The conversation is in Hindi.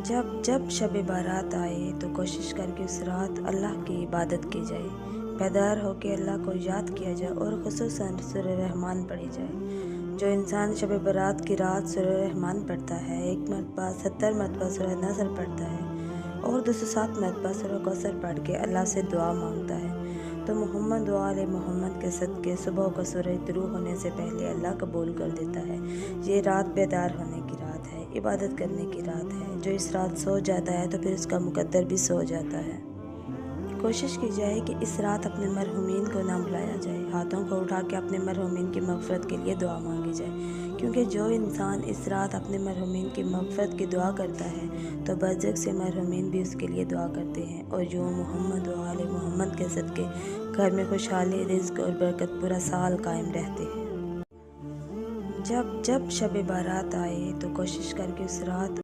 जब जब शब बारात आए तो कोशिश करके उस रात अल्लाह की इबादत की जाए, बेदार होकर अल्लाह को याद किया जाए और खुसूसन सूरह रहमान पढ़ी जाए। जो इंसान शब बारात की रात सूरह रहमान पढ़ता है, एक मरतबा 70 मरतबा सूरह नसर पढ़ता है और 207 मरतबा सूरह कौसर पढ़ के अल्लाह से दुआ मांगता है तो मोहम्मद व आले मोहम्मद के सदके सुबह को सूरज तुलू होने से पहले अल्लाह कबूल कर देता है। ये रात बेदार होने की रात है, इबादत करने की रात है। जो इस रात सो जाता है तो फिर उसका मुकद्दर भी सो जाता है। कोशिश की जाए कि इस रात अपने मरहूमीन को ना भुलाया जाए, हाथों को उठा के अपने मरहूमीन की मग़फ़िरत के लिए दुआ मांगी जाए, क्योंकि जो इंसान इस रात अपने मरहूमीन की मग़फ़िरत की दुआ करता है तो बरज़क से मरहूमीन भी उसके लिए दुआ करते हैं और यूँ मोहम्मद व आले मोहम्मद के सदके घर में खुशहाली, रिज़्क़ और बरकत पूरा साल कायम रहते हैं। जब जब शब बारात आए तो कोशिश करके उस रात